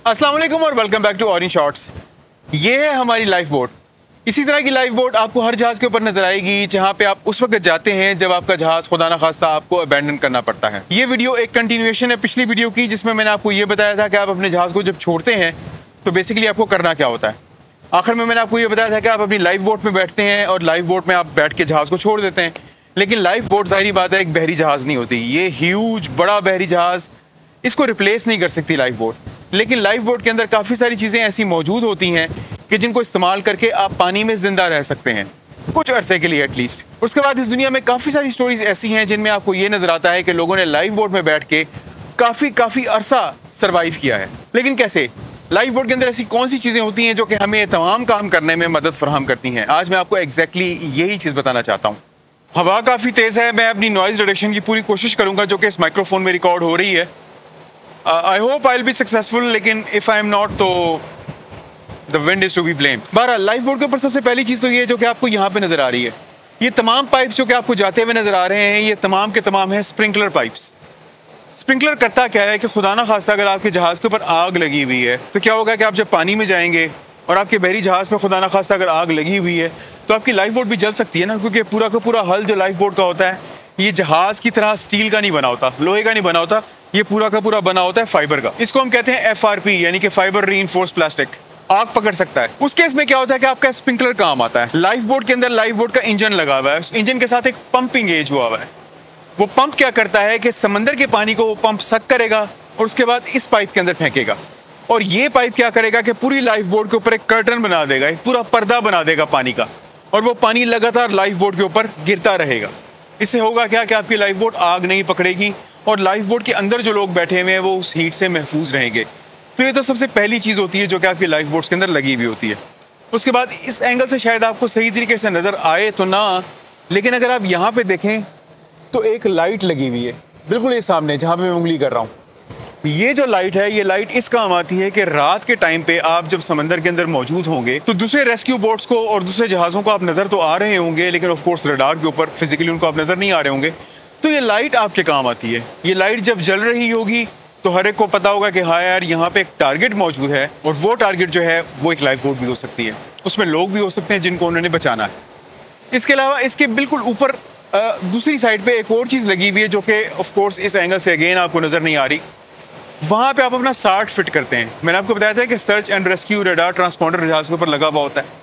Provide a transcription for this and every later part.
अस्सलाम वालेकुम और welcome back to orange shorts. ये है हमारी लाइफ बोट। इसी तरह की लाइफ बोट आपको हर जहाज़ के ऊपर नजर आएगी जहां पे आप उस वक्त जाते हैं जब आपका जहाज़ खुदा ना खास्ता आपको अबैंडन करना पड़ता है। ये वीडियो एक कंटिन्यूएशन है पिछली वीडियो की, जिसमें मैंने आपको ये बताया था कि आप अपने जहाज़ को जब छोड़ते हैं तो बेसिकली आपको करना क्या होता है। आखिर में मैंने आपको ये बताया था कि आप अपनी लाइफ बोट में बैठते हैं और लाइफ बोट में आप बैठ के जहाज़ को छोड़ देते हैं। लेकिन लाइफ बोट जाहिर बात है एक बहरी जहाज़ नहीं होती, ये ह्यूज बड़ा बहरी जहाज़, इसको रिप्लेस नहीं कर सकती लाइफ बोट। लेकिन लाइफ बोट के अंदर काफ़ी सारी चीज़ें ऐसी मौजूद होती हैं कि जिनको इस्तेमाल करके आप पानी में ज़िंदा रह सकते हैं कुछ अरसे के लिए एटलीस्ट। उसके बाद इस दुनिया में काफ़ी सारी स्टोरीज ऐसी हैं जिनमें आपको ये नज़र आता है कि लोगों ने लाइफ बोट में बैठ के काफ़ी अरसा सर्वाइव किया है। लेकिन कैसे? लाइफ बोट के अंदर ऐसी कौन सी चीज़ें होती हैं जो कि हमें तमाम काम करने में मदद फराहम करती हैं? आज मैं आपको एग्जैक्टली यही चीज़ बताना चाहता हूँ। हवा काफ़ी तेज़ है, मैं अपनी नॉइज़ रिडक्शन की पूरी कोशिश करूँगा जो कि इस माइक्रोफोन में रिकॉर्ड हो रही है। I hope I will be successful, लेकिन इफ़ आई एम नॉट तो the wind is to be blame. बहरहाल लाइफ बोट के ऊपर सबसे पहली चीज़ तो ये जो कि आपको यहाँ पे नज़र आ रही है, ये तमाम पाइप्स जो कि आपको जाते हुए नज़र आ रहे हैं, ये तमाम के तमाम हैं स्प्रिंकलर पाइप्स। स्प्रिंकलर करता क्या है कि खुदा ना खास्ता अगर आपके जहाज़ के ऊपर आग लगी हुई है तो क्या होगा कि आप जब पानी में जाएंगे और आपके बहरी जहाज़ पे खुदा ना खास्ता अगर आग लगी हुई है तो आपकी लाइफ बोट भी जल सकती है ना, क्योंकि पूरा का पूरा हल जो लाइफ बोट का होता है ये जहाज़ की तरह स्टील का नहीं बना होता, लोहे का नहीं बना होता, ये पूरा का पूरा बना होता है फाइबर का। इसको हम कहते हैं FRP यानी कि फाइबर रीइंफोर्स्ड प्लास्टिक। आग पकड़ सकता है। उस केस में क्या होता है कि आपका स्प्रिंकलर काम आता है। लाइफ बोट के अंदर लाइफ बोट का इंजन लगा हुआ है, उस इंजन के साथ एक पंपिंग एज हुआ हुआ है। वो पंप क्या करता है कि समंदर के पानी को वो पंप सक करेगा और उसके बाद इस पाइप के अंदर फेंकेगा, और ये पाइप क्या करेगा कि पूरी लाइफ बोट के ऊपर एक कर्टन बना देगा, एक पूरा पर्दा बना देगा पानी का, और वो पानी लगातार लाइफ बोट के ऊपर गिरता रहेगा। इससे होगा क्या कि आपकी लाइफ बोट आग नहीं पकड़ेगी और लाइफ बोट के अंदर जो लोग बैठे हुए हैं वो उस हीट से महफूज रहेंगे। तो ये तो सबसे पहली चीज़ होती है जो कि आपकी लाइफ बोट्स के अंदर लगी हुई होती है। उसके बाद इस एंगल से शायद आपको सही तरीके से नज़र आए तो ना, लेकिन अगर आप यहाँ पे देखें तो एक लाइट लगी हुई है बिल्कुल ये सामने जहाँ पे मैं उंगली कर रहा हूँ। ये जो लाइट है, ये लाइट इस काम आती है कि रात के टाइम पे आप जब समंदर के अंदर मौजूद होंगे तो दूसरे रेस्क्यू बोट्स को और दूसरे जहाज़ों को आप नज़र तो आ रहे होंगे, लेकिन ऑफ कोर्स रडार के ऊपर फिजिकली उनको आप नज़र नहीं आ रहे होंगे, तो ये लाइट आपके काम आती है। ये लाइट जब जल रही होगी तो हर एक को पता होगा कि हाँ यार यहाँ पे एक टारगेट मौजूद है, और वो टारगेट जो है वो एक लाइफ बोट भी हो सकती है, उसमें लोग भी हो सकते हैं जिनको उन्होंने बचाना है। इसके अलावा इसके बिल्कुल ऊपर दूसरी साइड पे एक और चीज़ लगी हुई है जो कि ऑफ कोर्स इस एंगल से अगेन आपको नज़र नहीं आ रही। वहाँ पे आप अपना सार्ट फिट करते हैं। मैंने आपको बताया था कि search and rescue radar transponder जहाज़ के ऊपर लगा हुआ होता है।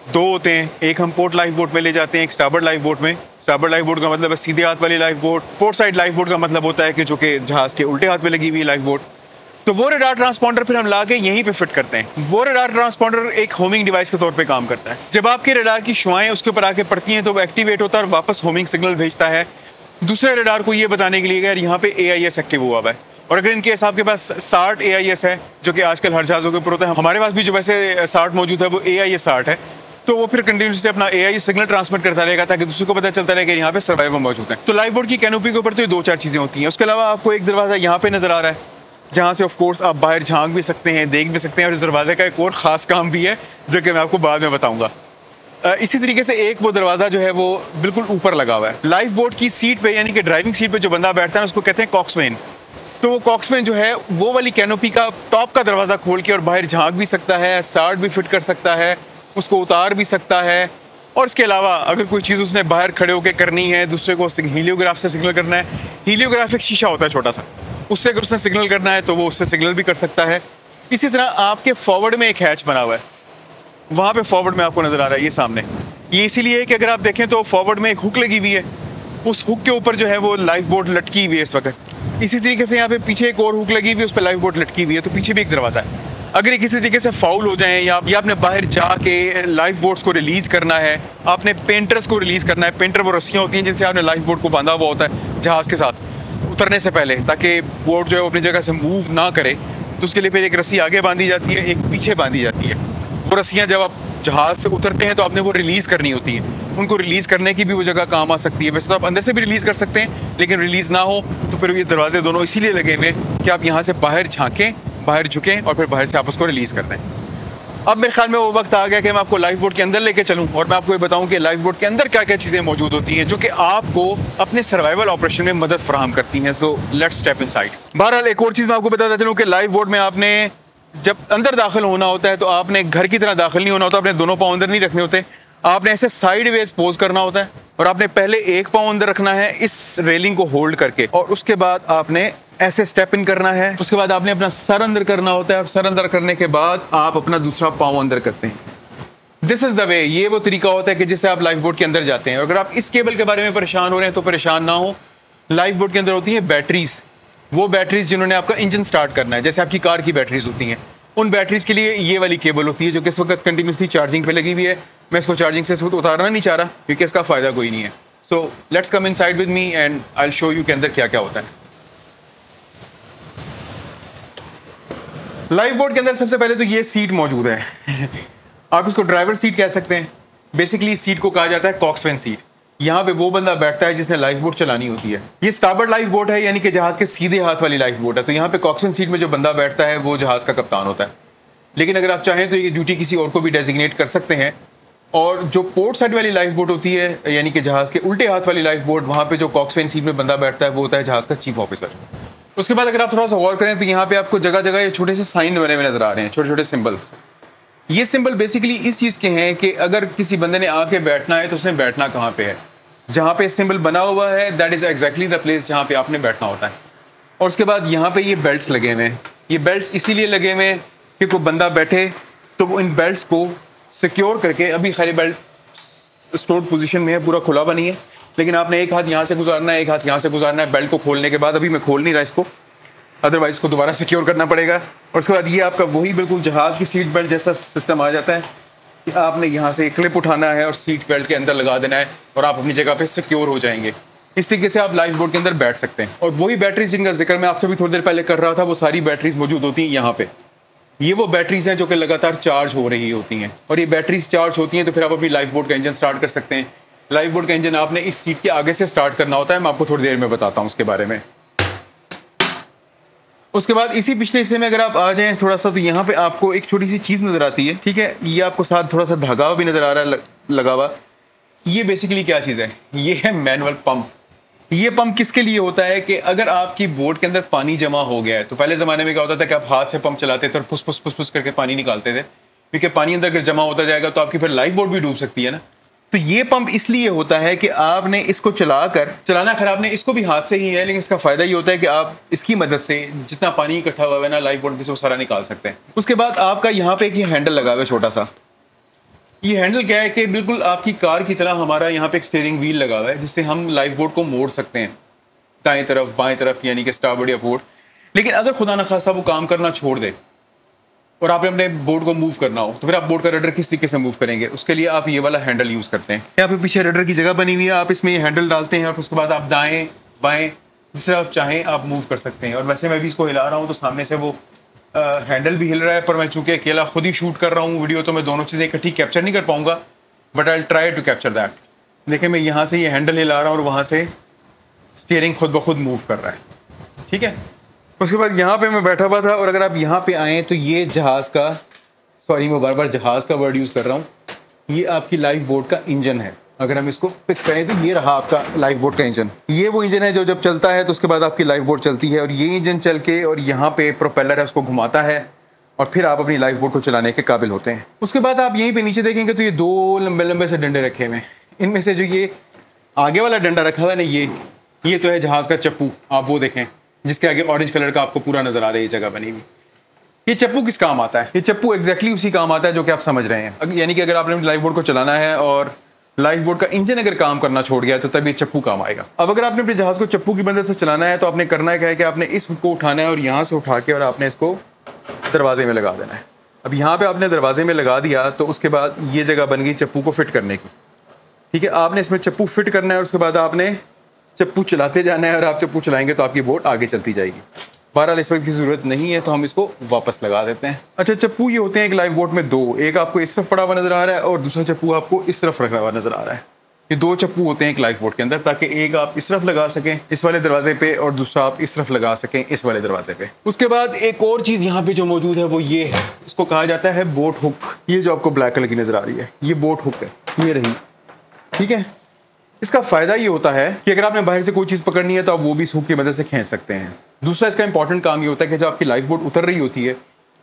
दो होते हैं, एक हम पोर्ट लाइफ बोट में ले जाते हैं, एक स्टारबोर्ड लाइफ बोट में। स्टारबोर्ड लाइफ बोट का मतलब है सीधे हाथ वाली life boat. Port side life boat का मतलब होता है कि जो कि जहाज़ के उल्टे हाथ में लगी हुई लाइफ बोट। तो वो रडार ट्रांसपॉन्डर फिर हम ला के यहीं पे फिट करते हैं। वो रडार ट्रांसपॉन्डर एक होमिंग डिवाइस के तौर पे काम करता है। जब आपके रडार की शुआएं उसके ऊपर आके पड़ती हैं तो वो एक्टिवेट होता है और वापस होमिंग सिग्नल भेजता है दूसरे रडार को, ये बताने के लिए कि यार यहाँ पे AIS एक्टिव हुआ हुआ है। और अगर इनके हिसाब के पास SART AIS है जो कि आजकल हर जहाज़ों के ऊपर होता है, हमारे पास भी जो वैसे SART मौजूद है वो AIS SART है, तो वो फिर कंटिन्यूसली अपना AIS सिग्नल ट्रांसमिट करता रहेगा ताकि दूसरे को पता चलता रहे कि यहाँ पे सर्वाइवर मौजूद है। तो लाइफ बोट की कैनोपी के ऊपर तो ये दो चार चीज़ें होती हैं। उसके अलावा आपको एक दरवाज़ा यहाँ पे नज़र आ रहा है जहाँ से ऑफ कोर्स आप बाहर झांक भी सकते हैं, देख भी सकते हैं, और इस दरवाजे का एक और ख़ास काम भी है जो कि मैं आपको बाद में बताऊँगा। इसी तरीके से एक वो दरवाज़ा जो है वो बिल्कुल ऊपर लगा हुआ है। लाइफ बोट की सीट पे यानी कि ड्राइविंग सीट पे जो बंदा बैठता है उसको कहते हैं कॉक्समैन। तो वो कॉक्समैन जो है वो वाली कैनोपी का टॉप का दरवाज़ा खोल के और बाहर झांक भी सकता है, सार्ट भी फिट कर सकता है, उसको उतार भी सकता है। और इसके अलावा अगर कोई चीज़ उसने बाहर खड़े होकर करनी है, दूसरे को हीलियोग्राफ से सिग्नल करना है, हीलियोग्राफ एक शीशा होता है छोटा सा, उससे अगर उसने सिग्नल करना है तो वो उससे सिग्नल भी कर सकता है। इसी तरह आपके फॉरवर्ड में एक हैच बना हुआ है, वहाँ पे फॉरवर्ड में आपको नज़र आ रहा है ये सामने। ये इसीलिए है कि अगर आप देखें तो फॉरवर्ड में एक हुक लगी हुई है, उस हुक के ऊपर जो है वो लाइफ बोट लटकी हुई है इस वक्त। इसी तरीके से यहाँ पे पीछे एक और हुक लगी हुई है, उस पर लाइफ बोट लटकी हुई है, तो पीछे भी एक दरवाज़ा है। अगर ये किसी तरीके से फाउल हो जाए या आपने बाहर जाके लाइफ बोट्स को रिलीज़ करना है, आपने पेंटर्स को रिलीज़ करना है। पेंटर वो रस्सियाँ होती हैं जिनसे आपने लाइफ बोट को बांधा हुआ होता है जहाज़ के साथ उतरने से पहले, ताकि बोट जो है वो अपनी जगह से मूव ना करे, तो उसके लिए फिर एक रस्सी आगे बांधी जाती है, एक पीछे बांधी जाती है। वो रस्सियाँ जब आप जहाज़ से उतरते हैं तो आपने वो रिलीज़ करनी होती है, उनको रिलीज़ करने की भी वो जगह काम आ सकती है। वैसे तो आप अंदर से भी रिलीज़ कर सकते हैं, लेकिन रिलीज़ ना हो तो फिर ये दरवाजे दोनों इसीलिए लगे हुए कि आप यहाँ से बाहर झाँकें, बाहर झुकें और फिर बाहर से आप उसको रिलीज़ कर दें। अब मेरे ख्याल में वो वक्त आ गया कि मैं आपको लाइफ बोट के अंदर लेके चलूँ और मैं आपको ये बताऊँ कि लाइफ बोट के अंदर क्या क्या चीज़ें मौजूद होती हैं जो कि आपको अपने सर्वाइवल ऑपरेशन में मदद फराहम करती हैं। So let's step inside. बहरहाल एक और चीज़ मैं आपको बताता चलूँ कि लाइफ बोट में आपने जब अंदर दाखिल होना होता है तो आपने घर की तरह दाखिल नहीं होना होता, अपने दोनों पाँव अंदर नहीं रखने होते, आपने ऐसे साइड वेज पोज करना होता है और आपने पहले एक पाँव अंदर रखना है इस रेलिंग को होल्ड करके, और उसके बाद आपने ऐसे स्टेप इन करना है। उसके बाद आपने अपना सर अंदर करना होता है और सर अंदर करने के बाद आप अपना दूसरा पाँव अंदर करते हैं। दिस इज द वे, ये वो तरीका होता है कि जिससे आप लाइफ बोट के अंदर जाते हैं। और अगर आप इस केबल के बारे में परेशान हो रहे हैं तो परेशान ना हो, लाइफ बोट के अंदर होती है बैटरीज, वो बैटरीज जिन्होंने आपका इंजन स्टार्ट करना है, जैसे आपकी कार की बैटरीज होती हैं, उन बैटरीज के लिए ये वाली केबल होती है जो कि इस वक्त कंटिन्यूसली चार्जिंग पे लगी हुई है। मैं इसको चार्जिंग से इस वक्त उतारना नहीं चाह रहा क्योंकि इसका फ़ायदा कोई नहीं है। So let's come inside with me and I will show you के अंदर क्या क्या होता है। लाइफ बोट के अंदर सबसे पहले तो ये सीट मौजूद है आप इसको ड्राइवर सीट कह सकते हैं। बेसिकली इस सीट को कहा जाता है कॉक्सवैन सीट। यहाँ पे वो बंदा बैठता है जिसने लाइफ बोट चलानी होती है। ये स्टारबोर्ड लाइफ बोट है, यानी कि जहाज के सीधे हाथ वाली लाइफ बोट है। तो यहाँ पे कॉक्सवैन सीट में जो बंदा बैठता है वो जहाज का कप्तान होता है। लेकिन अगर आप चाहें तो ये ड्यूटी किसी और को भी डेजिग्नेट कर सकते हैं। और जो पोर्ट साइड वाली लाइफ बोट होती है, यानी कि जहाज के उल्टे हाथ वाली लाइफ बोट, वहाँ पे जो कॉक्सवैन सीट में बंदा बैठता है वो होता है जहाज का चीफ ऑफिसर। उसके बाद अगर आप थोड़ा सा गौर करें तो यहाँ पे आपको जगह जगह ये छोटे से साइन बने हुए नजर आ रहे हैं, छोटे छोटे सिंबल्स। ये सिंबल बेसिकली इस चीज़ के हैं कि अगर किसी बंदे ने आके बैठना है तो उसने बैठना कहाँ पे है। जहाँ पे सिंबल बना हुआ है that is exactly the place जहाँ पे आपने बैठना होता है। और उसके बाद यहाँ पे ये बेल्ट्स लगे हुए हैं। ये बेल्ट्स इसीलिए लगे हुए हैं कि कोई बंदा बैठे तो वो इन बेल्ट्स को सिक्योर करके, अभी खाली बेल्ट स्टोर्ड पोजीशन में है, पूरा खुला बनी है, लेकिन आपने एक हाथ यहाँ से गुजारना है, एक हाथ यहाँ से गुजारना है बेल्ट को खोलने के बाद। अभी मैं खोल नहीं रहा इसको, अदरवाइज इसको दोबारा सिक्योर करना पड़ेगा। और उसके बाद ये आपका वही बिल्कुल जहाज़ की सीट बेल्ट जैसा सिस्टम आ जाता है कि आपने यहाँ से एक क्लिप उठाना है और सीट बेल्ट के अंदर लगा देना है और आप अपनी जगह पे सिक्योर हो जाएंगे। इस तरीके से आप लाइफ बोट के अंदर बैठ सकते हैं। और वही बैटरीज जिनका जिक्र मैं आपसे भी थोड़ी देर पहले कर रहा था, वो सारी बैटरीज मौजूद होती हैं यहाँ पे। ये वो बैटरीज हैं जो कि लगातार चार्ज हो रही होती हैं, और ये बैटरीज चार्ज होती हैं तो फिर आप अपनी लाइफ बोट का इंजन स्टार्ट कर सकते हैं। लाइफ बोट का इंजन आपने इस सीट के आगे से स्टार्ट करना होता है, मैं आपको थोड़ी देर में बताता हूँ उसके बारे में। उसके बाद इसी पिछले हिस्से में अगर आप आ जाएं थोड़ा सा, तो यहाँ पे आपको एक छोटी सी चीज़ नज़र आती है, ठीक है। ये आपको साथ थोड़ा सा धागा भी नज़र आ रहा है लगा हुआ। ये बेसिकली क्या चीज़ है, ये है मैनुअल पंप। ये पंप किसके लिए होता है कि अगर आपकी बोट के अंदर पानी जमा हो गया है, तो पहले ज़माने में क्या होता था कि आप हाथ से पंप चलाते थे और फुस फुस फुस फुस करके पानी निकालते थे, क्योंकि पानी अंदर अगर जमा होता जाएगा तो आपकी फिर लाइफ बोट भी डूब सकती है ना। तो ये पंप इसलिए होता है कि आपने इसको चलाना खैर आपने इसको भी हाथ से ही है, लेकिन इसका फ़ायदा ये होता है कि आप इसकी मदद से जितना पानी इकट्ठा हुआ है ना लाइफ बोट में से वो सारा निकाल सकते हैं। उसके बाद आपका यहाँ पे एक हैंडल लगा हुआ है छोटा सा। ये हैंडल क्या है कि बिल्कुल आपकी कार की तरह हमारा यहाँ पे एक स्टीयरिंग व्हील लगा हुआ है, जिससे हम लाइफ बोट को मोड़ सकते हैं दाएं तरफ बाएं तरफ, यानी कि स्टारबोर्ड या पोर्ट। लेकिन अगर खुदा न खास्ता वो काम करना छोड़ दे और आपने अपने बोट को मूव करना हो, तो फिर आप बोट का रडर किस तरीके से मूव करेंगे, उसके लिए आप ये वाला हैंडल यूज़ करते हैं। यहाँ पे पीछे रडर की जगह बनी हुई है, आप इसमें ये हैंडल डालते हैं और उसके बाद आप दाएं बाएं जिस तरह आप चाहें आप मूव कर सकते हैं। और वैसे मैं भी इसको हिला रहा हूँ तो सामने से वो हैंडल भी हिल रहा है, पर मैं चूँकि अकेला खुद ही शूट कर रहा हूँ वीडियो, तो मैं दोनों चीज़ें इकट्ठी कैप्चर नहीं कर पाऊँगा, but I try to capture that. देखिए मैं यहाँ से ये हैंडल हिला रहा हूँ और वहाँ से स्टीयरिंग खुद ब खुद मूव कर रहा है, ठीक है। उसके बाद यहाँ पे मैं बैठा हुआ था, और अगर आप यहाँ पे आएँ तो ये जहाज़ का, सॉरी मैं बार बार जहाज़ का वर्ड यूज़ कर रहा हूँ, ये आपकी लाइफ बोट का इंजन है। अगर हम इसको पिक करें तो ये रहा आपका लाइफ बोट का इंजन। ये वो इंजन है जो जब चलता है तो उसके बाद आपकी लाइफ बोट चलती है, और ये इंजन चल के और यहाँ पे प्रोपेलर है उसको घुमाता है, और फिर आप अपनी लाइफ बोट को चलाने के काबिल होते हैं। उसके बाद आप यहीं पे नीचे देखेंगे तो ये दो लंबे लंबे से डंडे रखे हुए हैं। इनमें से जो ये आगे वाला डंडा रखा हुआ है ना, ये तो है जहाज़ का चप्पू। आप वो देखें जिसके आगे ऑरेंज कलर का आपको पूरा नज़र आ रहा है, ये जगह बनी हुई। ये चप्पू किस काम आता है? ये चप्पू एग्जैक्टली उसी काम आता है जो कि आप समझ रहे हैं। यानी कि अगर आपने लाइफ बोट को चलाना है और लाइफ बोट का इंजन अगर काम करना छोड़ गया है तो तब ये चप्पू काम आएगा। अब अगर आपने अपने जहाज़ को चप्पू की मदद से चलाना है तो आपने करना है कि आपने इस हुक को उठाना है और यहाँ से उठा के और आपने इसको दरवाजे में लगा देना है। अब यहाँ पे आपने दरवाजे में लगा दिया तो उसके बाद ये जगह बन गई चप्पू को फिट करने की, ठीक है। आपने इसमें चप्पू फिट करना है और उसके बाद आपने चप्पू चलाते जाना है, और आप चप्पू चलाएंगे तो आपकी बोट आगे चलती जाएगी। बहरहाल इस वक्त की ज़रूरत नहीं है तो हम इसको वापस लगा देते हैं। अच्छा, चप्पू ये होते हैं एक लाइफ बोट में दो, एक आपको इस तरफ पड़ा हुआ नज़र आ रहा है और दूसरा चप्पू आपको इस तरफ रखा हुआ नज़र आ रहा है। ये दो चप्पू होते हैं एक लाइफ बोट के अंदर, ताकि एक आप इस तरफ लगा सकें इस वाले दरवाजे पे और दूसरा आप इस तरफ लगा सकें इस वाले दरवाजे पे। उसके बाद एक और चीज़ यहाँ पे जो मौजूद है वो ये है, इसको कहा जाता है बोट हुक। ये जो आपको ब्लैक कलर की नज़र आ रही है ये बोट हुक है, ये रही, ठीक है। इसका फ़ायदा ये होता है कि अगर आपने बाहर से कोई चीज़ पकड़नी है तो आप वो भी इस हुक की मदद से खींच सकते हैं। दूसरा इसका इंपॉर्टेंट काम ये होता है कि जब आपकी लाइफ बोट उतर रही होती है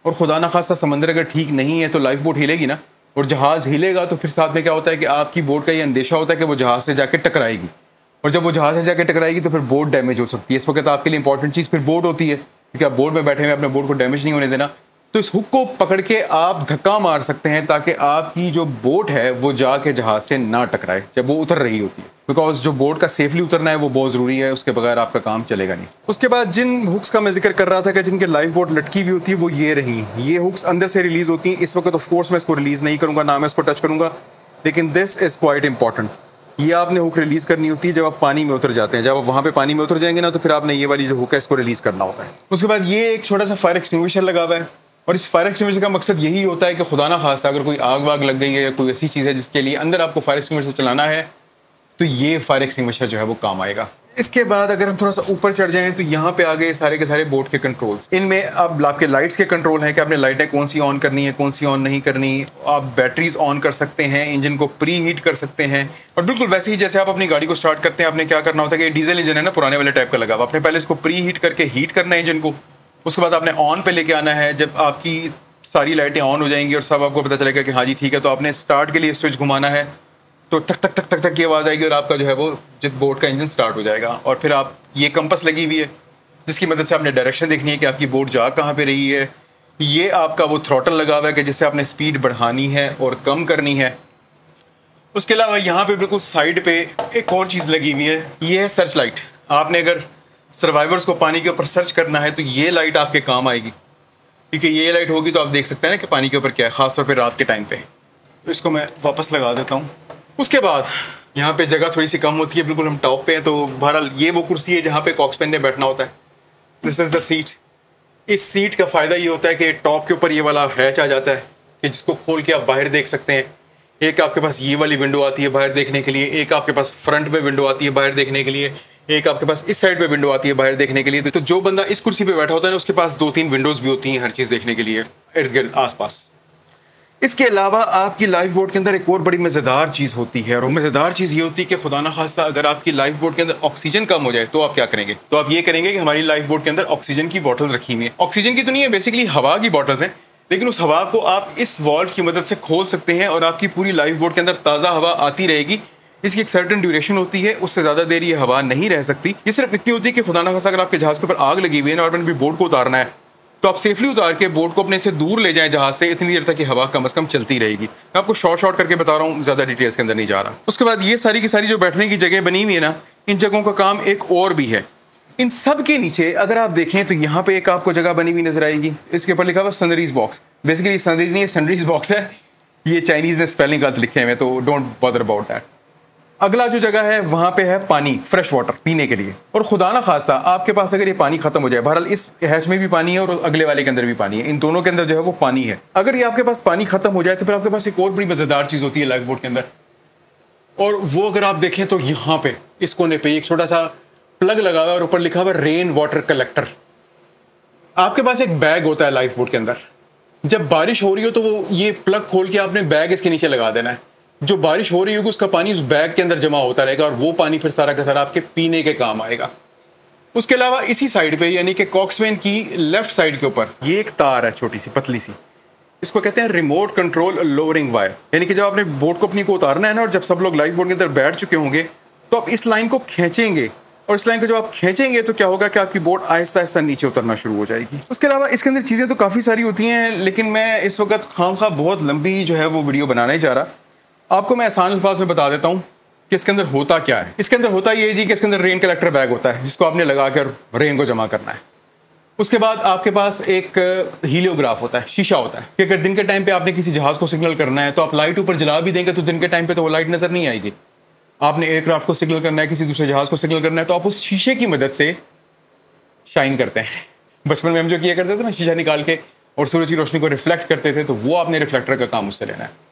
और खुदा ना खास्ता समंदर अगर ठीक नहीं है तो लाइफ बोट हिलेगी ना, और जहाज़ हिलेगा तो फिर साथ में क्या होता है कि आपकी बोट का ये अंदेशा होता है कि वो जहाज़ से जाके टकराएगी, और जब वो जहाज़ से जाके टकराएगी तो फिर बोट डैमेज हो सकती है। इस वक्त आपके लिए इंपॉर्टेंट चीज़ फिर बोट होती है, क्योंकि आप बोट में बैठे हुए अपने बोट को डैमेज नहीं होने देना। तो इस हुक को पकड़ के आप धक्का मार सकते हैं ताकि आपकी जो बोट है वो जाके जहाज़ से ना टकराए जब वो उतर रही होती है, बिकॉज जो बोट का सेफली उतरना है वो बहुत ज़रूरी है, उसके बगैर आपका काम चलेगा नहीं। उसके बाद जिन हुक्स का मैं जिक्र कर रहा था कि जिनके लाइफ बोट लटकी हुई होती है वो ये रही। ये हुक्स अंदर से रिलीज़ होती हैं। इस वक्त ऑफ कोर्स मैं इसको रिलीज़ नहीं करूँगा, ना मैं इसको टच करूँगा, लेकिन दिस इज़ क्वाइट इंपॉर्टेंट। ये आपने हुक रिलीज़ करनी होती है जब आप पानी में उतर जाते हैं। जब आप वहाँ पे पानी में उतर जाएंगे ना तो फिर आपने ये वाली जो हुक है इसको रिलीज़ करना होता है। उसके बाद ये एक छोटा सा फायर एक्सटिंग्विशर लगा हुआ है, और इस फायर एक्सटिंग्विशर का मकसद यही होता है कि खुदा ना खास्ता अगर कोई आग वाग लग गई है या कोई ऐसी चीज़ है जिसके लिए अंदर आपको फायर एक्सटिंग्विशर चलाना है तो ये फायर एक्सटिंग्विशर जो है वो काम आएगा। इसके बाद अगर हम थोड़ा सा ऊपर चढ़ जाएं तो यहाँ पे आ गए सारे के सारे बोट के कंट्रोल्स। इनमें अब आपके लाइट्स के कंट्रोल हैं कि आपने लाइटें कौन सी ऑन करनी है, कौन सी ऑन नहीं करनी। आप बैटरीज ऑन कर सकते हैं, इंजन को प्री हीट कर सकते हैं, और बिल्कुल वैसे ही जैसे आप अपनी गाड़ी को स्टार्ट करते हैं आपने क्या करना होता है कि डीजल इंजन है ना, पुराने वाले टाइप का लगा हुआ, आपने पहले इसको प्री हीट करके हीट करना है इंजन को। उसके बाद आपने ऑन पे लेके आना है। जब आपकी सारी लाइटें ऑन हो जाएंगी और सब आपको पता चलेगा कि हाँ जी ठीक है, तो आपने स्टार्ट के लिए स्विच घुमाना है, तो टक टक टक टक टक की आवाज़ आएगी और आपका जो है वो बोट का इंजन स्टार्ट हो जाएगा। और फिर आप ये कंपस लगी हुई है जिसकी मदद से आपने डायरेक्शन देखनी है कि आपकी बोट जा कहाँ पे रही है। ये आपका वो थ्रॉटल लगा हुआ है कि जिससे आपने स्पीड बढ़ानी है और कम करनी है। उसके अलावा यहाँ पे बिल्कुल साइड पे एक और चीज़ लगी हुई है, ये है सर्च लाइट। आपने अगर सर्वाइवर्स को पानी के ऊपर सर्च करना है तो ये लाइट आपके काम आएगी, क्योंकि ये लाइट होगी तो आप देख सकते हैं ना कि पानी के ऊपर क्या है, ख़ासतौर पर रात के टाइम पे। तो इसको मैं वापस लगा देता हूँ। उसके बाद यहाँ पे जगह थोड़ी सी कम होती है, बिल्कुल हम टॉप पे हैं, तो बहरहाल ये वो कुर्सी है जहाँ पे कॉक्समैन ने बैठना होता है। This is the seat. इस सीट का फ़ायदा ये होता है कि टॉप के ऊपर ये वाला हैच आ जाता है कि जिसको खोल के आप बाहर देख सकते हैं। एक आपके पास ये वाली विंडो आती है बाहर देखने के लिए, एक आपके पास फ्रंट में विंडो आती है बाहर देखने के लिए, एक आपके पास इस साइड पे विंडो आती है बाहर देखने के लिए। तो जो बंदा इस कुर्सी पे बैठा होता है ना उसके पास 2-3 विंडोज़ भी होती हैं हर चीज़ देखने के लिए इर्द गिर्द आसपास। इसके अलावा आपकी लाइफ बोट के अंदर एक और बड़ी मज़ेदार चीज़ होती है, और वो मज़ेदार चीज़ ये होती है कि खुदा ना खास्ता अगर आपकी लाइफ बोट के अंदर ऑक्सीजन कम हो जाए तो आप क्या करेंगे? तो आप ये करेंगे कि हमारी लाइफ बोट के अंदर ऑक्सीजन की बॉटल्स रखी हुई हैं। ऑक्सीजन की तो नहीं है, बेसिकली हवा की बॉटल्स हैं, लेकिन उस हवा को आप इस वॉल्व की मदद से खोल सकते हैं और आपकी पूरी लाइफ बोट के अंदर ताज़ा हवा आती रहेगी। इसकी एक सर्टेन ड्यूरेशन होती है, उससे ज़्यादा देर ये हवा नहीं रह सकती। ये सिर्फ इतनी होती है कि खुदा ना खास्ता अगर आपके जहाज़ के ऊपर आग लगी हुई है और आपने बोट को उतारना है तो आप सेफली उतार के बोट को अपने से दूर ले जाएं जहाज से, इतनी देर तक कि हवा कम से कम चलती रहेगी। मैं आपको शॉर्ट करके बता रहा हूँ, ज़्यादा डिटेल्स के अंदर नहीं जा रहा। उसके बाद ये सारी की सारी जो बैठने की जगह बनी हुई है ना, इन जगहों का काम एक और भी है। इन सब के नीचे अगर आप देखें तो यहाँ पे एक आपको जगह बनी हुई नजर आएगी, इसके ऊपर लिखा हुआ सनरीज बॉक्स। बेसिकली सनरीज नहीं है, सनरीज बॉक्स है। ये चाइनीज़ ने स्पेलिंग गलत लिखे हुए, तो डोंट बॉदर अबाउट दैट। अगला जो जगह है वहाँ पे है पानी, फ्रेश वाटर पीने के लिए। और खुदा ना खास्ता आपके पास अगर ये पानी खत्म हो जाए, बहरहाल इस हैच में भी पानी है और अगले वाले के अंदर भी पानी है, इन दोनों के अंदर जो है वो पानी है। अगर ये आपके पास पानी खत्म हो जाए तो फिर आपके पास एक और बड़ी मज़ेदार चीज़ होती है लाइफ बोट के अंदर, और वो अगर आप देखें तो यहाँ पे इस कोने पे एक छोटा सा प्लग लगा हुआ है और ऊपर लिखा हुआ रेन वाटर कलेक्टर। आपके पास एक बैग होता है लाइफ बोट के अंदर, जब बारिश हो रही हो तो वो ये प्लग खोल के आपने बैग इसके नीचे लगा देना है। जो बारिश हो रही होगी उसका पानी उस बैग के अंदर जमा होता रहेगा और वो पानी फिर सारा का सारा आपके पीने के काम आएगा। उसके अलावा इसी साइड पे यानी कि कॉक्समैन की लेफ्ट साइड के ऊपर ये एक तार है छोटी सी पतली सी, इसको कहते हैं रिमोट कंट्रोल लोअरिंग वायर। यानी कि जब आपने बोट को अपनी को उतारना है ना और जब सब लोग लाइफ बोट के अंदर बैठ चुके होंगे तो आप इस लाइन को खींचेंगे, और इस लाइन को जब आप खींचेंगे तो क्या होगा कि आपकी बोट आहिस्ता आहिस्ता नीचे उतरना शुरू हो जाएगी। उसके अलावा इसके अंदर चीज़ें तो काफ़ी सारी होती हैं, लेकिन मैं इस वक्त खामखा बहुत लंबी जो है वो वीडियो बनाना ही चाह रहा। आपको मैं आसान अल्फाज में बता देता हूँ कि इसके अंदर होता क्या है। इसके अंदर होता ये जी कि इसके अंदर रेन कलेक्टर बैग होता है जिसको आपने लगा कर रेन को जमा करना है। उसके बाद आपके पास एक हीलियोग्राफ होता है, शीशा होता है कि अगर दिन के टाइम पे आपने किसी जहाज़ को सिग्नल करना है तो आप लाइट ऊपर जला भी देंगे तो दिन के टाइम पे तो वो लाइट नज़र नहीं आएगी। आपने एयरक्राफ्ट को सिग्नल करना है, किसी दूसरे जहाज़ को सिग्नल करना है, तो आप उस शीशे की मदद से शाइन करते हैं। बचपन में हम जो किया करते थे ना, शीशा निकाल के और सूरज की रोशनी को रिफ्लेक्ट करते थे, तो वो आपने रिफ्लेक्टर का काम उससे लेना है।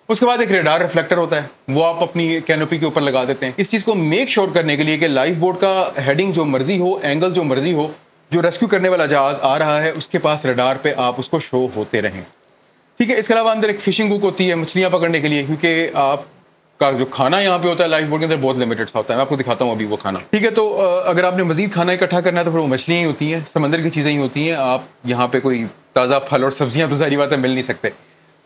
उसके बाद एक रेडार रिफ्लेक्टर होता है, वो आप अपनी कैनोपी के ऊपर लगा देते हैं इस चीज़ को मेक श्योर करने के लिए कि लाइफ बोट का हेडिंग जो मर्जी हो, एंगल जो मर्जी हो, जो रेस्क्यू करने वाला जहाज़ आ रहा है उसके पास रेडार पे आप उसको शो होते रहें। ठीक है। इसके अलावा अंदर एक फिशिंग हुक होती है मछलियाँ पकड़ने के लिए, क्योंकि आपका जो खाना यहाँ पे होता है लाइफ बोट के अंदर बहुत लिमिटेड सा होता है। मैं आपको दिखाता हूँ अभी वो खाना। ठीक है। तो अगर आपने मज़ीद खाना इकट्ठा करना है तो फिर वो मछलियाँ ही होती हैं, समंदर की चीज़ें ही होती हैं। आप यहाँ पे कोई ताज़ा फल और सब्जियां तो सारी बात है मिल नहीं सकते,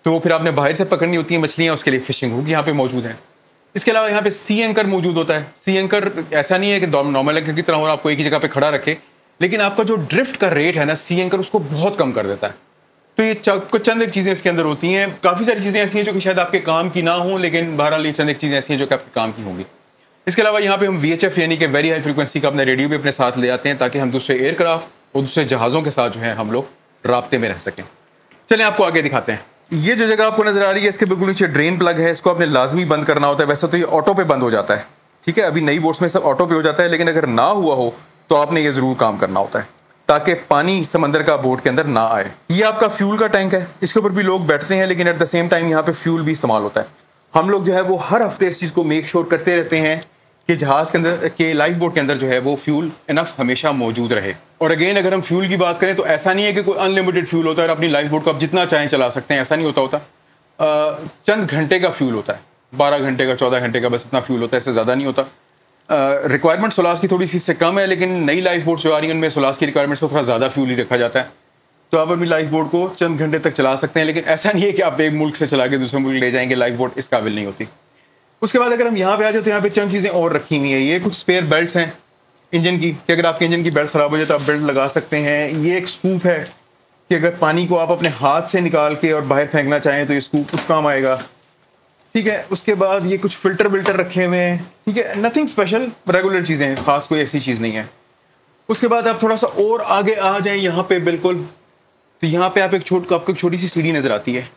तो फिर आपने बाहर से पकड़नी होती है मछलियाँ, उसके लिए फिशिंग हुक यहाँ पे मौजूद है। इसके अलावा यहाँ पे सी एंकर मौजूद होता है। सी एंकर ऐसा नहीं है कि नॉर्मल एंकर की तरह और आपको एक ही जगह पे खड़ा रखे, लेकिन आपका जो ड्रिफ्ट का रेट है ना, सी एंकर उसको बहुत कम कर देता है। तो ये चंद एक चीज़ें इसके अंदर होती हैं। काफ़ी सारी चीज़ें ऐसी हैं जो कि शायद आपके काम की ना हों, लेकिन बहरहाल ये चंद एक चीज़ें ऐसी हैं जो कि आपके काम की होंगी। इसके अलावा यहाँ पे हम VHF यानी कि वेरी हाई फ्रीक्वेंसी का अपने रेडियो भी अपने साथ ले आते हैं, ताकि हम दूसरे एयरक्राफ्ट और दूसरे जहाज़ों के साथ जो है हम लोग राब्ते में रह सकें। चलें आपको आगे दिखाते हैं। ये जो जगह आपको नजर आ रही है, इसके बिल्कुल नीचे ड्रेन प्लग है। इसको आपने लाजमी बंद करना होता है। वैसे तो ये ऑटो पे बंद हो जाता है, ठीक है, अभी नई बोट्स में सब ऑटो पे हो जाता है, लेकिन अगर ना हुआ हो तो आपने ये ज़रूर काम करना होता है, ताकि पानी समंदर का बोट के अंदर ना आए। ये आपका फ्यूल का टैंक है, इसके ऊपर भी लोग बैठते हैं, लेकिन एट द सेम टाइम यहाँ पे फ्यूल भी इस्तेमाल होता है। हम लोग जो है वो हर हफ्ते इस चीज़ को मेक श्योर करते रहते हैं कि जहाज़ के अंदर के लाइफ बोट के अंदर जो है वो फ्यूल इनफ हमेशा मौजूद रहे। और अगेन अगर हम फ्यूल की बात करें तो ऐसा नहीं है कि कोई अनलिमिटेड फ्यूल होता है और अपनी लाइफ बोट को आप जितना चाहें चला सकते हैं, ऐसा नहीं होता। चंद घंटे का फ्यूल होता है, 12 घंटे का, 14 घंटे का, बस इतना फ्यूल होता है, इससे ज़्यादा नहीं होता। रिक्वायरमेंट सोलास की थोड़ी सी इससे कम है, लेकिन नई लाइफ बोट जो आ रही है उनमें सोलास की रिक्वायरमेंट से थोड़ा ज़्यादा फ्यूल ही रखा जाता है। तो आप अपनी लाइफ बोट को चंद घंटे तक चला सकते हैं, लेकिन ऐसा नहीं है कि आप एक मुल्क से चला के दूसरे मुल्क ले जाएंगे। लाइफ बोट इस काबिल नहीं होती। उसके बाद अगर हम यहाँ पे आ जाए तो यहाँ पे चंद चीज़ें और रखी हुई हैं। ये कुछ स्पेयर बेल्ट्स हैं इंजन की, कि अगर आपके इंजन की बेल्ट ख़राब हो जाए तो आप बेल्ट लगा सकते हैं। ये एक स्कूप है कि अगर पानी को आप अपने हाथ से निकाल के और बाहर फेंकना चाहें तो ये स्कूप उस काम आएगा, ठीक है। उसके बाद ये कुछ फ़िल्टर विल्टर रखे हुए हैं, ठीक है, नथिंग स्पेशल, रेगुलर चीज़ें हैं, ख़ास कोई ऐसी चीज़ नहीं है। उसके बाद आप थोड़ा सा और आगे आ जाएं यहाँ पे बिल्कुल, तो यहाँ पे आप आपको एक छोटी सी सीढ़ी नज़र आती है।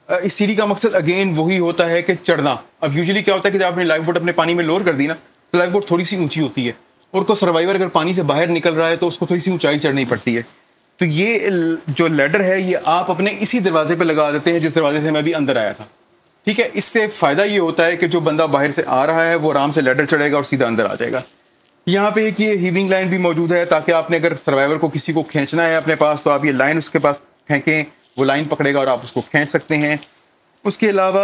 इस सीढ़ी का मकसद अगेन वही होता है कि चढ़ना। अब यूजुअली क्या होता है कि जब आपने लाइफ बोट अपने पानी में लोअर कर दी ना, तो लाइफ बोट थोड़ी सी ऊंची होती है, और को सर्वाइवर अगर पानी से बाहर निकल रहा है तो उसको थोड़ी सी ऊंचाई चढ़नी पड़ती है। तो ये जो लैडर है ये आप अपने इसी दरवाजे पे लगा देते हैं जिस दरवाजे से मैं अभी अंदर आया था, ठीक है। इससे फ़ायदा ये होता है कि जो बंदा बाहर से आ रहा है वो आराम से लैडर चढ़ेगा और सीधा अंदर आ जाएगा। यहाँ पे एक ये हीविंग लाइन भी मौजूद है, ताकि आपने अगर सर्वाइवर को किसी को खींचना है अपने पास तो आप ये लाइन उसके पास फेंकें, वो लाइन पकड़ेगा और आप उसको खींच सकते हैं। उसके अलावा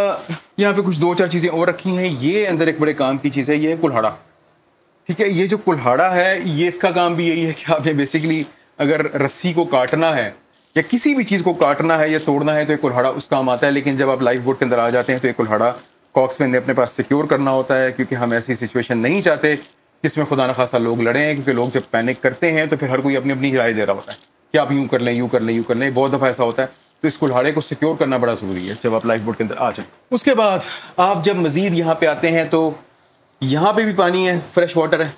यहाँ पे कुछ 2-4 चीज़ें और रखी हैं। ये अंदर एक बड़े काम की चीज़ है, ये है कुल्हाड़ा, ठीक है। ये जो कुल्हाड़ा है ये इसका काम भी यही है कि आपने बेसिकली अगर रस्सी को काटना है या किसी भी चीज़ को काटना है या तोड़ना है तो ये कुल्हाड़ा उस काम आता है। लेकिन जब आप लाइफ बोट के अंदर आ जाते हैं तो ये कुल्हाड़ा कॉक्समैन ने अपने पास सिक्योर करना होता है, क्योंकि हम ऐसी सिचुएशन नहीं चाहते जिसमें खुदा न खासा लोग लड़ें, क्योंकि लोग जब पैनिक करते हैं तो फिर हर कोई अपनी अपनी राय दे रहा होता है कि आप यूँ कर लें, यूँ कर लें, यूँ कर लें। बहुत दफ़ा ऐसा होता है, तो इस कुल्हाड़े को सिक्योर करना बड़ा ज़रूरी है जब आप लाइफ बोट के अंदर आ जाएं। उसके बाद आप जब मज़ीद यहाँ पे आते हैं तो यहाँ पे भी पानी है, फ्रेश वाटर है,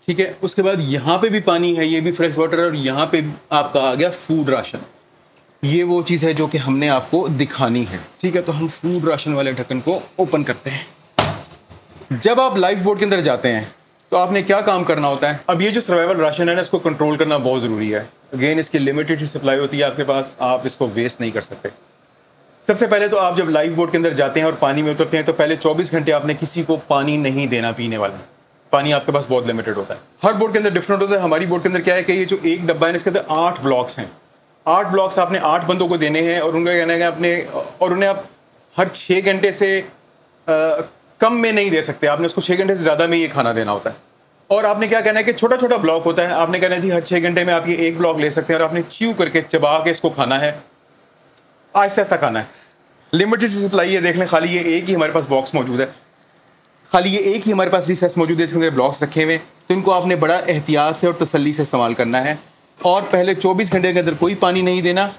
ठीक है। उसके बाद यहाँ पे भी पानी है, ये भी फ्रेश वाटर है, और यहाँ पे आपका आ गया फूड राशन। ये वो चीज़ है जो कि हमने आपको दिखानी है, ठीक है। तो हम फूड राशन वाले ढक्कन को ओपन करते हैं। जब आप लाइफ बोट के अंदर जाते हैं तो आपने क्या काम करना होता है। अब ये जो सर्वाइवल राशन है ना, इसको कंट्रोल करना बहुत ज़रूरी है। अगेन इसकी लिमिटेड ही सप्लाई होती है आपके पास, आप इसको वेस्ट नहीं कर सकते। सबसे पहले तो आप जब लाइफ बोट के अंदर जाते हैं और पानी में उतरते हैं तो पहले 24 घंटे आपने किसी को पानी नहीं देना पीने वाला। पानी आपके पास बहुत लिमिटेड होता है। हर बोट के अंदर डिफरेंट होता है। हमारी बोट के अंदर क्या है कि ये जो एक डब्बा है इसके अंदर 8 ब्लॉक्स हैं। 8 ब्लॉक्स आपने 8 बंदों को देने हैं, और उनका कहना है कि आपने और उन्हें आप हर 6 घंटे से कम में नहीं दे सकते। आपने उसको 6 घंटे से ज़्यादा में ये खाना देना होता है। और आपने क्या कहना है कि छोटा छोटा ब्लॉक होता है, आपने कहना है जी हर 6 घंटे में आप ये एक ब्लॉक ले सकते हैं और आपने च्यू करके चबा के इसको खाना है, आहिस्ता आहिस्ता खाना है। लिमिटेड सप्लाई है, देख लें, खाली ये एक ही हमारे पास बॉक्स मौजूद है, खाली ये एक ही हमारे पास रिसेस मौजूद है, इसके अंदर ब्लॉक्स रखे हुए। तो इनको आपने बड़ा एहतियात से और तसल्ली से इस्तेमाल करना है। और पहले 24 घंटे के अंदर कोई पानी नहीं देना,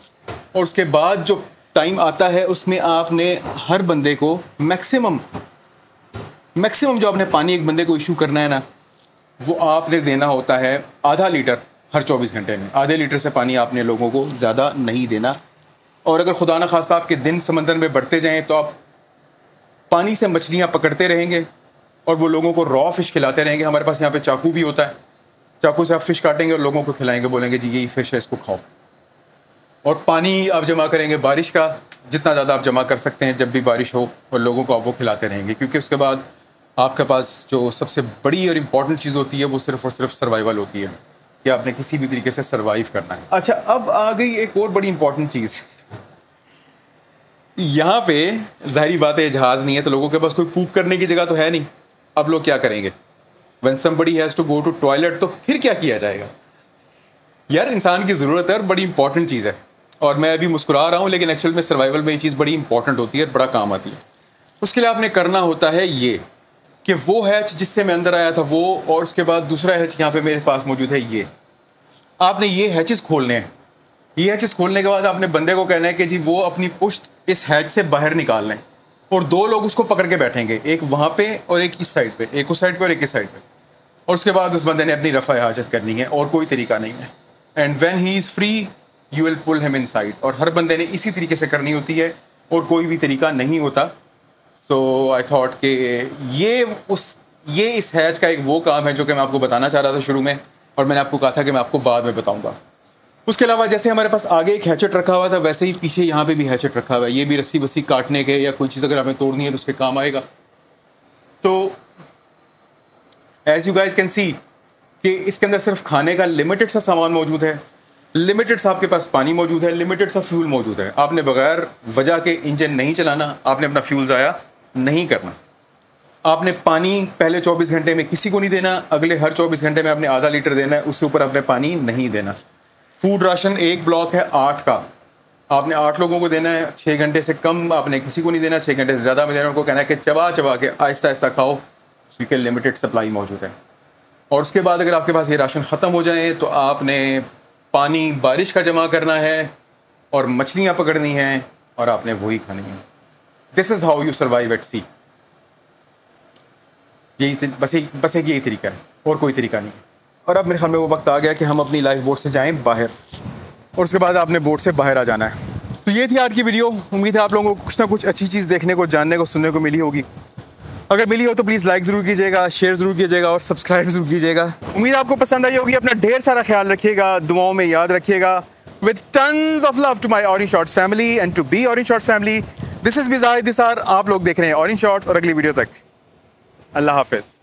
और उसके बाद जो टाइम आता है उसमें आपने हर बंदे को मैक्सिमम जो आपने पानी एक बंदे को इशू करना है ना, वो आपने देना होता है आधा लीटर हर 24 घंटे में। आधे लीटर से पानी आपने लोगों को ज़्यादा नहीं देना। और अगर खुदा न खास्ता आपके दिन समंदर में बढ़ते जाएं तो आप पानी से मछलियाँ पकड़ते रहेंगे और वो लोगों को रॉ फिश खिलाते रहेंगे। हमारे पास यहाँ पे चाकू भी होता है, चाकू से आप फ़िश काटेंगे और लोगों को खिलाएंगे, बोलेंगे जी यही फ़िश है, इसको खाओ। और पानी आप जमा करेंगे बारिश का, जितना ज़्यादा आप जमा कर सकते हैं जब भी बारिश हो, और लोगों को आप वो खिलाते रहेंगे। क्योंकि उसके बाद आपके पास जो सबसे बड़ी और इम्पॉर्टेंट चीज़ होती है वो सिर्फ़ और सिर्फ सर्वाइवल होती है, कि आपने किसी भी तरीके से सर्वाइव करना है। अच्छा, अब आ गई एक और बड़ी इंपॉर्टेंट चीज़। यहाँ पे ज़ाहिरी बात है जहाज़ नहीं है तो लोगों के पास कोई पूप करने की जगह तो है नहीं। अब लोग क्या करेंगे? When somebody has to go to toilet, तो फिर क्या किया जाएगा? यार इंसान की ज़रूरत है और बड़ी इंपॉर्टेंट चीज़ है। और मैं अभी मुस्कुरा रहा हूँ, लेकिन एक्चुअल में सर्वाइवल में ये चीज़ बड़ी इंपॉर्टेंट होती है, बड़ा काम आती है। उसके लिए आपने करना होता है ये कि वो हैच जिससे मैं अंदर आया था वो, और उसके बाद दूसरा हैच यहाँ पे मेरे पास मौजूद है ये। आपने ये हैचेस खोलने हैं। ये हैचेस खोलने के बाद आपने बंदे को कहना है कि जी वो अपनी पुश्त इस हैच से बाहर निकाल लें, और 2 लोग उसको पकड़ के बैठेंगे, एक वहाँ पे और एक इस साइड पे, एक उस साइड पे और एक इस साइड पे। और उसके बाद उस बंदे ने अपनी रफ़ा हाजत करनी है, और कोई तरीका नहीं है। And when he is free you will pull him inside. और हर बंदे ने इसी तरीके से करनी होती है, और कोई भी तरीका नहीं होता। सो आई थॉट कि ये इस हैच का एक वो काम है जो कि मैं आपको बताना चाह रहा था शुरू में, और मैंने आपको कहा था कि मैं आपको बाद में बताऊंगा। उसके अलावा जैसे हमारे पास आगे एक हैचेट रखा हुआ था, वैसे ही पीछे यहाँ पे भी हैचेट रखा हुआ है। ये भी रस्सी बस्सी काटने के या कोई चीज़ अगर हमें तोड़नी है तो उसके काम आएगा। तो as you guys can see कि इसके अंदर सिर्फ खाने का लिमिटेड सा सामान मौजूद है, लिमिटेड सा आपके पास पानी मौजूद है, लिमिटेड सा फ्यूल मौजूद है। आपने बगैर वजह के इंजन नहीं चलाना, आपने अपना फ्यूल ज़ाया नहीं करना। आपने पानी पहले 24 घंटे में किसी को नहीं देना, अगले हर 24 घंटे में आपने आधा लीटर देना है, उससे ऊपर आपने पानी नहीं देना। फूड राशन एक ब्लॉक है 8 का, आपने 8 लोगों को देना है। 6 घंटे से कम आपने किसी को नहीं देना, 6 घंटे से ज़्यादा में देना। उनको कहना है कि चबा चबा के आहिस्ता आहिस्ता खाओ, क्योंकि लिमिटेड सप्लाई मौजूद है। और उसके बाद अगर आपके पास ये राशन ख़त्म हो जाए तो आपने पानी बारिश का जमा करना है, और मछलियाँ पकड़नी हैं, और आपने वही खानी है। This is how you survive at sea. बस एक यही तरीका है, और कोई तरीका नहीं है। और अब मेरे ख्याल में वो वक्त आ गया कि हम अपनी लाइफ बोट से जाएं बाहर, और उसके बाद आपने बोट से बाहर आ जाना है। तो ये थी आज की वीडियो। उम्मीद है आप लोगों को कुछ ना कुछ अच्छी चीज़ देखने को, जानने को, सुनने को मिली होगी। अगर मिली हो तो प्लीज़ लाइक ज़रूर कीजिएगा, शेयर ज़रूर कीजिएगा, और सब्सक्राइब ज़रूर कीजिएगा। उम्मीद आपको पसंद आई होगी। अपना ढेर सारा ख्याल रखिएगा, दुआओं में याद रखिएगा। With tons of love to my orange shorts family and to be orange shorts family. This is बिज़ार दिसार। आप लोग देख रहे हैं ऑरेंज शॉर्ट्स, और अगली वीडियो तक अल्लाह हाफिज़।